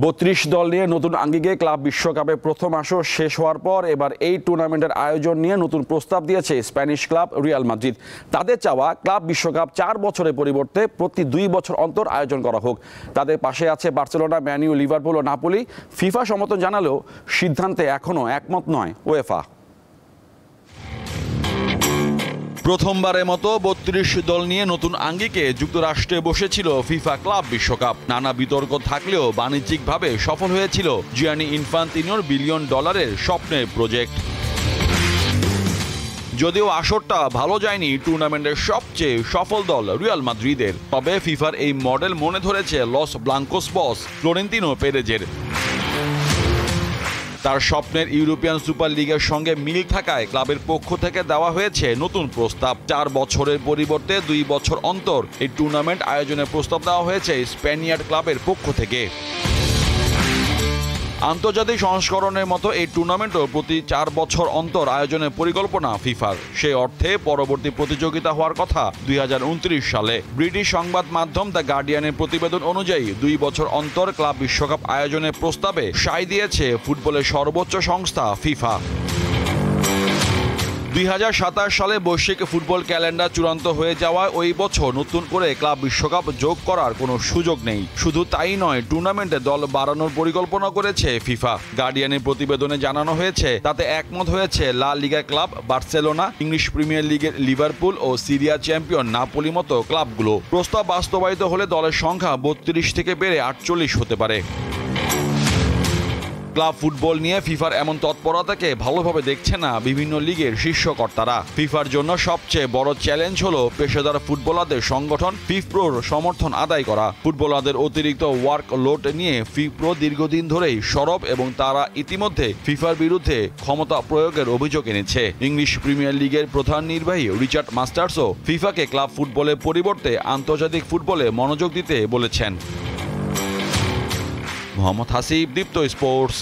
৩২ দল নিয়ে নতুন আঙ্গিকে ক্লাব বিশ্বকাপে প্রথম আসর শেষ হওয়ার পর এবার এই টুর্নামেন্টের আয়োজন নিয়ে নতুন প্রস্তাব দিয়েছে স্প্যানিশ ক্লাব রিয়াল মাদ্রিদ। তাদের চাওয়া ক্লাব বিশ্বকাপ 4 বছরের পরিবর্তে প্রতি 2 বছর অন্তর আয়োজন করা হোক। তাদের পাশে আছে বার্সেলোনা, ম্যান ইউ, লিভারপুল ও নাপোলি। ফিফা সমর্থন জানালেও সিদ্ধান্তে এখনও একমত নয় উয়েফা। প্রথমবারের মতো ৩২ দল নিয়ে নতুন আঙ্গিকে যুক্তরাষ্ট্রে বসেছিল ফিফা ক্লাব বিশ্বকাপ। নানা বিতর্ক থাকলেও বাণিজ্যিকভাবে সফল হয়েছিল জিয়ানি ইনফান্তিনোর $1 বিলিয়ন স্বপ্নের প্রজেক্ট। যদিও আসরটা ভালো যায়নি টুর্নামেন্টের সবচেয়ে সফল দল রিয়াল মাদ্রিদের, তবে ফিফার এই মডেল মনে ধরেছে লস ব্লাঙ্কোস বস ফ্লোরেন্তিনো পেরেজের। তার স্বপ্নের ইউরোপিয়ান সুপার লিগের সঙ্গে মিল থাকায় ক্লাবের পক্ষ থেকে দেওয়া হয়েছে নতুন প্রস্তাব। 4 বছরের পরিবর্তে 2 বছর অন্তর এই টুর্নামেন্ট আয়োজনের প্রস্তাব দেওয়া হয়েছে স্প্যানিয়ার্ড ক্লাবের পক্ষ থেকে। আন্তর্জাতিক সংস্করণের মতো এই টুর্নামেন্টও প্রতি 4 বছর অন্তর আয়োজনের পরিকল্পনা ফিফার। সেই অর্থে পরবর্তী প্রতিযোগিতা হওয়ার কথা 2029 সালে। ব্রিটিশ সংবাদ মাধ্যম দ্য গার্ডিয়ানের প্রতিবেদন অনুযায়ী 2 বছর অন্তর ক্লাব বিশ্বকাপ আয়োজনের প্রস্তাবে সায় দিয়েছে ফুটবলের সর্বোচ্চ সংস্থা ফিফা। 2027 সালে বৈশ্বিক ফুটবল ক্যালেন্ডার চূড়ান্ত হয়ে যাওয়ায় ওই বছর নতুন করে ক্লাব বিশ্বকাপ যোগ করার কোনো সুযোগ নেই। শুধু তাই নয়, টুর্নামেন্টে দল বাড়ানোর পরিকল্পনা করেছে ফিফা। গার্ডিয়ানের প্রতিবেদনে জানানো হয়েছে তাতে একমত হয়েছে লা লিগা ক্লাব বার্সেলোনা, ইংলিশ প্রিমিয়ার লিগের লিভারপুল ও সিরিয়া চ্যাম্পিয়ন নাপোলি মতো ক্লাবগুলো। প্রস্তাব বাস্তবায়িত হলে দলের সংখ্যা 32 থেকে বেড়ে 48 হতে পারে। ক্লাব ফুটবল নিয়ে ফিফার এমন তৎপরতাকে ভালোভাবে দেখছে না বিভিন্ন লিগের শীর্ষকর্তারা। ফিফার জন্য সবচেয়ে বড় চ্যালেঞ্জ হলো পেশাদার ফুটবলারদের সংগঠন ফিফপ্রোর সমর্থন আদায় করা। ফুটবলারদের অতিরিক্ত ওয়ার্কলোড নিয়ে ফিফপ্রো দীর্ঘদিন ধরেই সরব এবং তারা ইতিমধ্যে ফিফার বিরুদ্ধে ক্ষমতা প্রয়োগের অভিযোগ এনেছে। ইংলিশ প্রিমিয়ার লিগের প্রধান নির্বাহী রিচার্ড মাস্টার্সও ফিফাকে ক্লাব ফুটবলের পরিবর্তে আন্তর্জাতিক ফুটবলে মনোযোগ দিতে বলেছেন। মোহাম্মদ হাসিব, দীপ্ত স্পোর্টস।